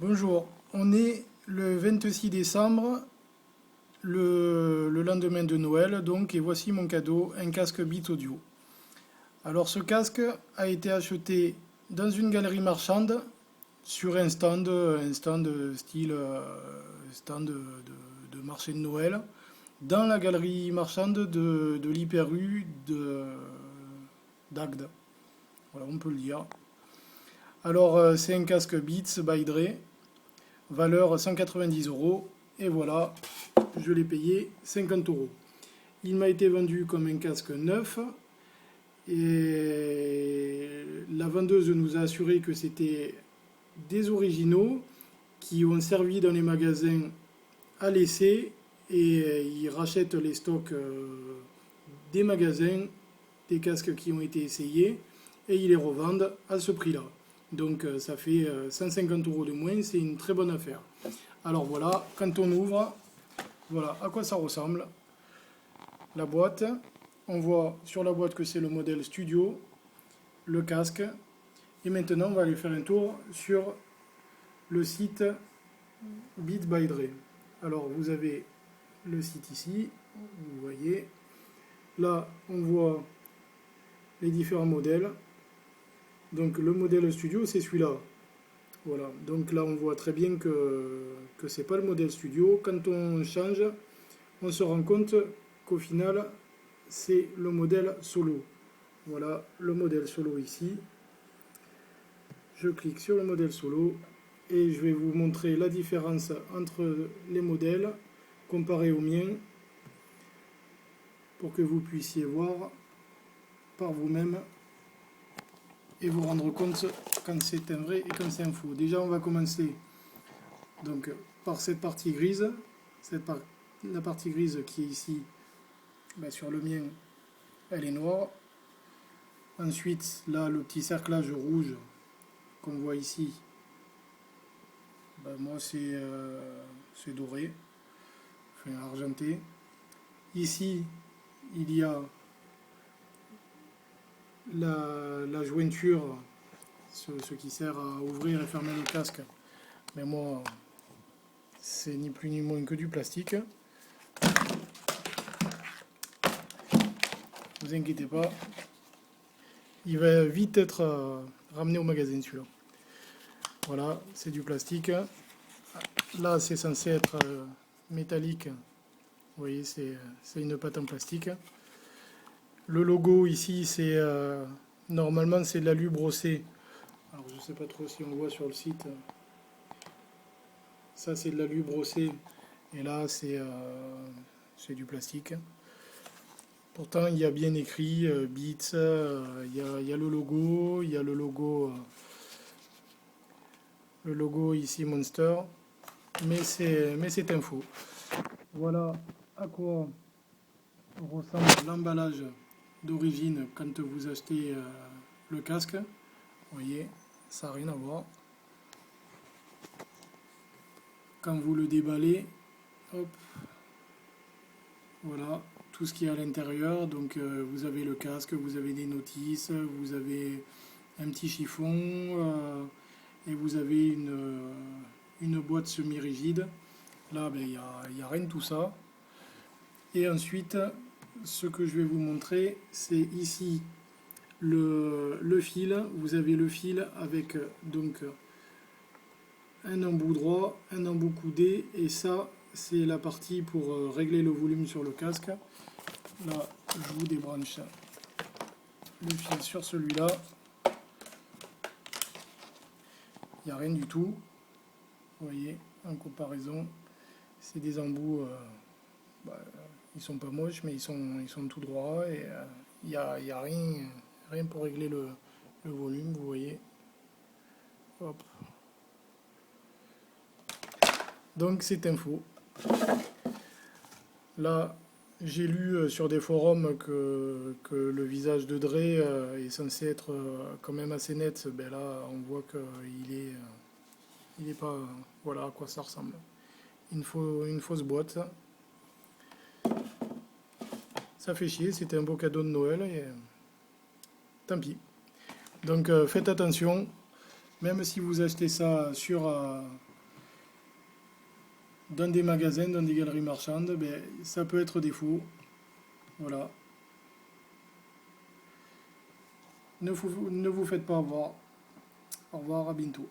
Bonjour, on est le 26 décembre, le lendemain de Noël, donc, et voici mon cadeau, un casque Beats Audio. Alors ce casque a été acheté dans une galerie marchande sur un stand style stand de marché de Noël, dans la galerie marchande de l'Hyper U d'Agde. Voilà, on peut le dire. Alors c'est un casque Beats by Dre, valeur 190 euros, et voilà, je l'ai payé 50 euros. Il m'a été vendu comme un casque neuf, et la vendeuse nous a assuré que c'était des originaux qui ont servi dans les magasins à l'essai, et ils rachètent les stocks des magasins, des casques qui ont été essayés, et ils les revendent à ce prix-là. Donc ça fait 150 euros de moins, c'est une très bonne affaire. Alors voilà, quand on ouvre, voilà à quoi ça ressemble. La boîte, on voit sur la boîte que c'est le modèle Studio, le casque. Et maintenant, on va aller faire un tour sur le site Beats by Dre. Alors vous avez le site ici, vous voyez. Là, on voit les différents modèles. Donc le modèle Studio, c'est celui-là. Voilà, donc là on voit très bien que c'est pas le modèle Studio. Quand on change, on se rend compte qu'au final, c'est le modèle Solo. Voilà le modèle Solo ici. Je clique sur le modèle Solo et je vais vous montrer la différence entre les modèles comparés au mien pour que vous puissiez voir par vous-même et vous rendre compte quand c'est un vrai et quand c'est un faux. Déjà, on va commencer donc par cette partie grise, la partie grise qui est ici, ben, sur le mien, elle est noire. Ensuite, là, le petit cerclage rouge qu'on voit ici, ben, moi c'est doré, enfin argenté. Ici, il y a la jointure, ce qui sert à ouvrir et fermer le casque. Mais moi, c'est ni plus ni moins que du plastique. Ne vous inquiétez pas, il va vite être ramené au magasin celui-là. Voilà, c'est du plastique. Là, c'est censé être métallique. Vous voyez, c'est une pâte en plastique. Le logo ici, c'est normalement c'est de l'alu brossé. Alors je sais pas trop si on voit sur le site. Ça c'est de l'alu brossé et là c'est du plastique. Pourtant il y a bien écrit Beats, il y a le logo, il y a le logo ici Monster, mais c'est un faux. Voilà à quoi ressemble l'emballage d'origine quand vous achetez le casque. Vous voyez, ça n'a rien à voir. Quand vous le déballez, hop, voilà tout ce qu'il y a à l'intérieur. Donc vous avez le casque, vous avez des notices, vous avez un petit chiffon et vous avez une boîte semi-rigide. Là, ben, il n'y a rien de tout ça. Et ensuite, ce que je vais vous montrer, c'est ici le fil. Vous avez le fil avec donc un embout droit, un embout coudé, et ça c'est la partie pour régler le volume sur le casque. Là, je vous débranche le fil sur celui-là. Il n'y a rien du tout. Vous voyez, en comparaison, c'est des embouts, ils sont pas moches, mais ils sont tout droits, et il n'y a rien pour régler le volume, vous voyez. Hop. Donc c'est un faux. Là, j'ai lu sur des forums que le visage de Dre est censé être quand même assez net. Ben là, on voit il est pas. Voilà à quoi ça ressemble. Une fausse boîte. Ça fait chier, c'était un beau cadeau de Noël et tant pis. Donc faites attention, même si vous achetez ça sur dans des magasins, dans des galeries marchandes, ben, ça peut être des faux. Voilà. Ne vous faites pas avoir. Au revoir, à bientôt.